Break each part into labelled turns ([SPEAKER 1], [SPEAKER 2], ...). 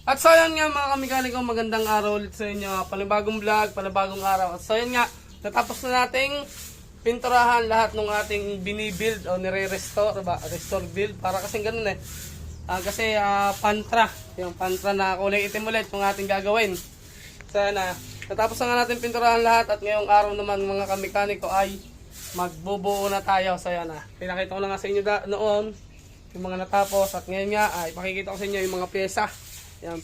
[SPEAKER 1] At so yan nga mga kamikaniko, magandang araw ulit sa inyo. Panibagong vlog, panibagong araw. At so yan nga, natapos na nating pinturahan lahat ng ating binibuild o nire-restore, restore build. Para kasing ganun eh. Kasi pantra, yung pantra na kulay itim ulit yung ating gagawin. So yan natapos na nga natin pinturahan lahat at ngayong araw naman mga kamikaniko ay magbubuo na tayo. So yan pinakita ko na nga sa inyo noon yung mga natapos at ngayon nga ay pakikita ko sa inyo yung mga pyesa. Yan,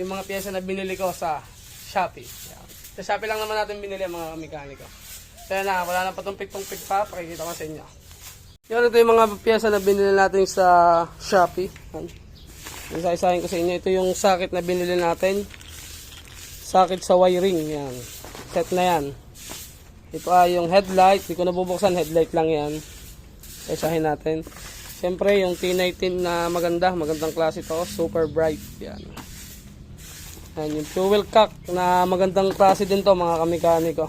[SPEAKER 1] yung mga pyesa na binili ko sa Shopee. Yan. Sa Shopee lang naman natin binili mga mekaniko. So yan wala na patumpik-tumpik pa, pakikita ko sa inyo. Yan, ito yung mga pyesa na binili natin sa Shopee. Yan. Isa-isahin ko sa inyo. Ito yung socket na binili natin. Socket sa wiring. Yan. Set na yan. Ito ay yung headlight. Hindi ko nabubuksan, headlight lang yan. Isa-isahin natin. Siyempre, yung T19 na magandang klase ito, super bright. Yan. Yan, yung fuel cock na magandang klase din to mga kamikaniko.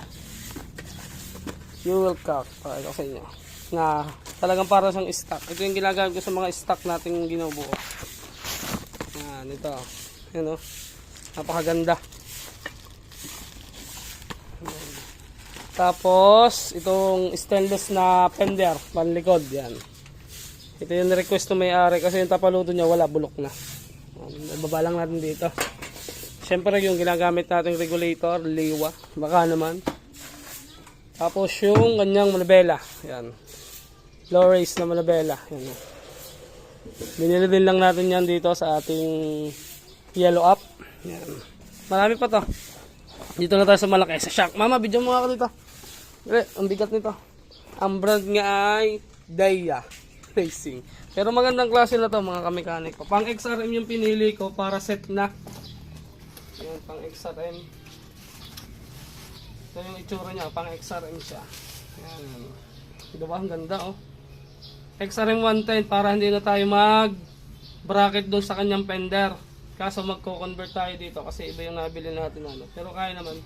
[SPEAKER 1] Fuel cock, pakita ko sa inyo. Na talagang para siyang stock. Ito yung ginagamit ko sa mga stock nating ginubuo. Yan, ito. Yan o. Napakaganda. Yan. Tapos, itong stainless na fender, panlikod. Yan. Ito yung request ng may-ari kasi yung tapaluto niya wala, bulok na. Ibaba lang natin dito. Siyempre yung ginagamit nating regulator, liwa, baka naman. Tapos yung kanyang manabela. Yan. Low race na manabela. Yan. Binili din lang natin yan dito sa ating yellow up. Yan. Marami pa to. Dito na tayo sa malaki. Sa shock. Mama, video mo ako dito. Ang bigat nito. Ang brand nga ay Daya Racing. Pero magandang klase na to mga kamekaniko. Pang XRM yung pinili ko para set na. Ayan, pang XRM. Ito yung itsura niya, pang XRM siya. Ayan. Diba? Ang ganda oh. XRM 110 para hindi na tayo mag bracket doon sa kanyang fender. Kaso magko-convert tayo dito kasi iba yung nabili natin ano. Pero kaya naman.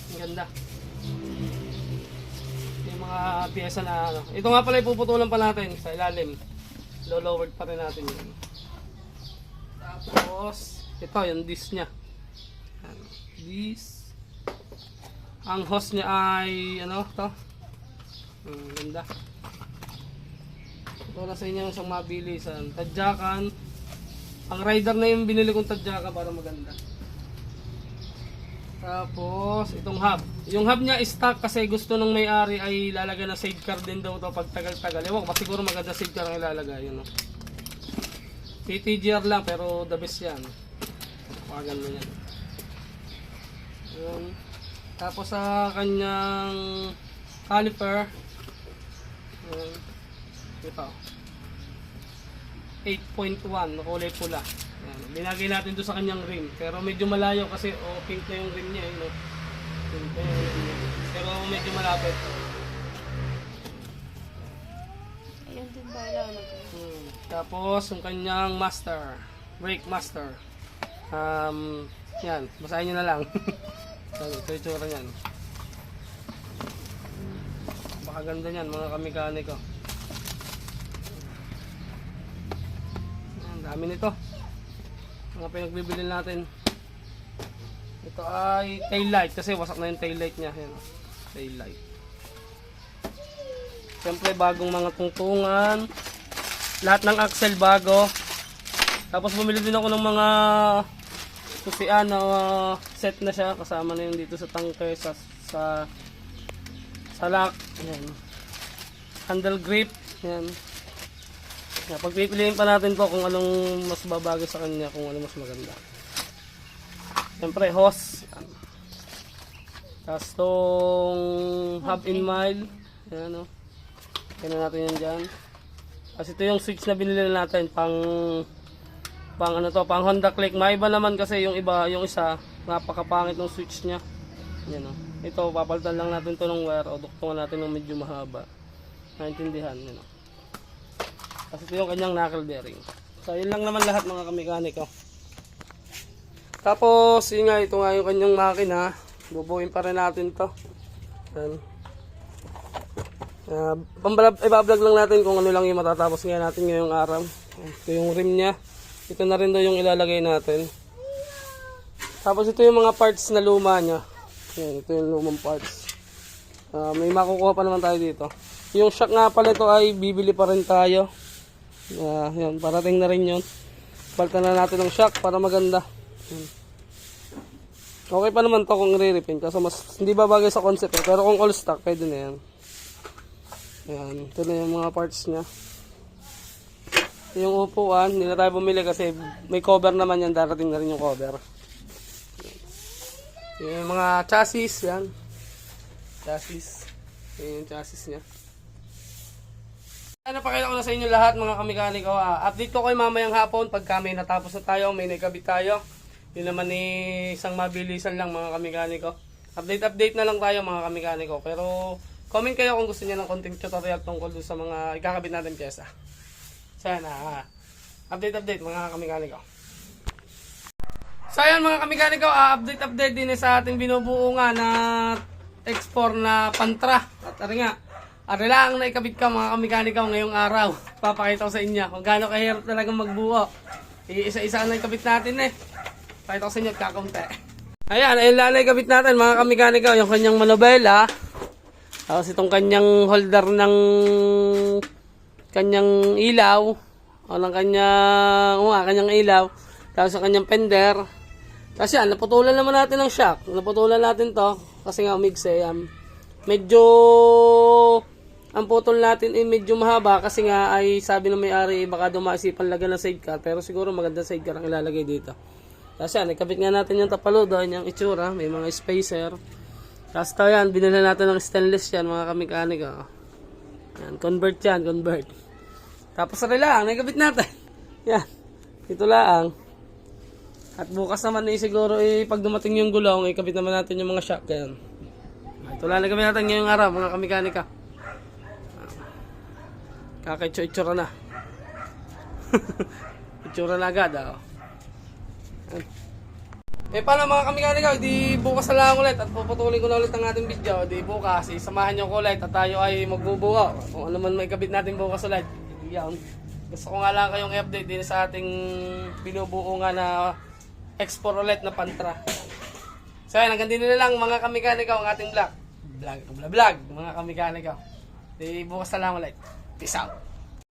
[SPEAKER 1] Ang ganda. Mga pyesa na ano. Ito nga pala ipuputulan pa natin sa ilalim. Low-lowered pa rin natin yun. Tapos ito yung disc nya. Disc. Ang hose nya ay ano to? Ganda. Ito na sa inyo yung isang mabilisan. Tadyakan. Ang rider na yung binili kong tadyaka para maganda. Tapos, itong hub. Yung hub niya stock kasi gusto ng may-ari ay lalagay na sidecar din daw ito pag tagal-tagal. Ewan ko, siguro maganda sidecar ang ilalagay. Yun, no? TTGR lang pero the best yan. Pakaganda yan. Yun. Tapos sa kanyang caliper. Yun. Ito. 8.1 na kulay pula. Yan. Binagay natin doon sa kanyang rim. Pero medyo malayo kasi pink na yung rim niya. No? Pink na yung rim niya. Pero medyo malapit.
[SPEAKER 2] Ayun din ba lang?
[SPEAKER 1] Tapos yung kanyang master. Brake master. Yan. Basahin nyo na lang. Ito yung tsura yan. Baka ganda yan mga kamekaniko. Yan. Dami nito. Mga pinagbibili natin. Ito ay tail light kasi wasak na yung tail light niya. Ayan, tail light. Siyempre bagong mga tungtungan. Lahat ng axle bago. Tapos bumili din ako ng mga susian na set na siya. Kasama na yung dito sa tangke, sa lock. Ayan. Handle grip. Ayan. Pagpipiliin pa natin po kung anong mas babagay sa kanya, kung ano mas maganda. Siyempre, hose. Tapos itong hub in mile. Ayan o. Kaya natin yan dyan. Tapos ito yung switch na binili natin pang Honda Click. Maiba naman kasi yung iba, yung isa, napakapangit ng switch nya. Ayan o. Ito, papalitan lang natin to ng wire o duktungan natin ng medyo mahaba. Naintindihan. Ayan o. Kasi ito yung kanyang knuckle bearing. So, yun lang naman lahat mga kamekaniko. Tapos, yun nga, ito nga yung kanyang makina. Bubuin pa rin natin to. Yan. Ibablog lang natin kung ano lang yung matatapos ngayon natin ngayong araw. Ito yung rim nya. Ito na rin daw yung ilalagay natin. Tapos ito yung mga parts na luma niya. Yan, ito yung lumang parts. May makukuha pa naman tayo dito. Yung shock nga pala ito ay bibili pa rin tayo. Yan, parating na rin yun. Palitan na natin ng shock para maganda. Yan. Okay pa naman to kung re-repaint kasi mas hindi ba bagay sa concept eh. Pero kung all stock, pwede na yan. Ayan, ito na yung mga parts niya. Yung upuan, hindi na tayo bumili kasi may cover naman yan. Darating na rin yung cover. Yung mga chassis, yan. Chassis. Yan yung chassis niya. Napakita ko na sa inyo lahat mga kamikaniko. Update ko kayo mamayang hapon pagka may natapos na tayo, may nakabit tayo. Yun naman isang mabilisan lang mga kamikaniko. Update na lang tayo mga kamikaniko. Pero comment kayo kung gusto niyo ng konting tutorial tungkol sa mga ikakabit natin pyesa. Sana update mga kamikaniko. So ayan mga kamikaniko, update din sa ating binubuo nga na X4 na Pantra. At nga, lang na ikabit ka mga kamikaniko ngayong araw. Papakita ko sa inyo kung gaano kahirap talaga magbuo. Isa-isa na ikabit natin eh. Pakita ko sa inyo, kakaunti. Ayan, ayun lang na ikabit natin mga kamikaniko. Yung kanyang manobela. Tapos itong kanyang holder ng kanyang ilaw. O ng kanyang ilaw. Tapos ang kanyang fender. Tapos yan, naputulan naman natin ng shock. Naputulan natin to. Kasi nga umigse. Medyo ang putol natin ay medyo mahaba kasi nga ay sabi ng may-ari baka dumaisipan lagyan ng sidecar pero siguro magandang sidecar ang ilalagay dito. Tapos yan, ikabit nga natin yung tapalo doon, yung itsura, may mga spacer. Tapos ito yan, binila natin ng stainless yan mga kamekanika. Yan, convert yan, convert. Tapos lang, ikabit natin. Yan, ito lang. At bukas naman siguro pag dumating yung gulong, ikabit naman natin yung mga shock. Yan. Ito lang ikabit natin ngayong araw mga kamekanika. Kakaitsura na. Itsura na agad. Paano mga kamekanika, di bukas na lang ulit at puputulin ko na ulit ang ating video. Di bukas, samahan nyo ko ulit at tayo ay magbubuo. Kung ano man may kabit natin bukas ulit. Yan. Gusto ko nga lang kayong i-update din sa ating binubuo nga na X4 ulit na Pantra. So yan, hanggang din na lang mga kamekanika ang ating vlog mga kamekanika. Di bukas na lang ulit. Peace out.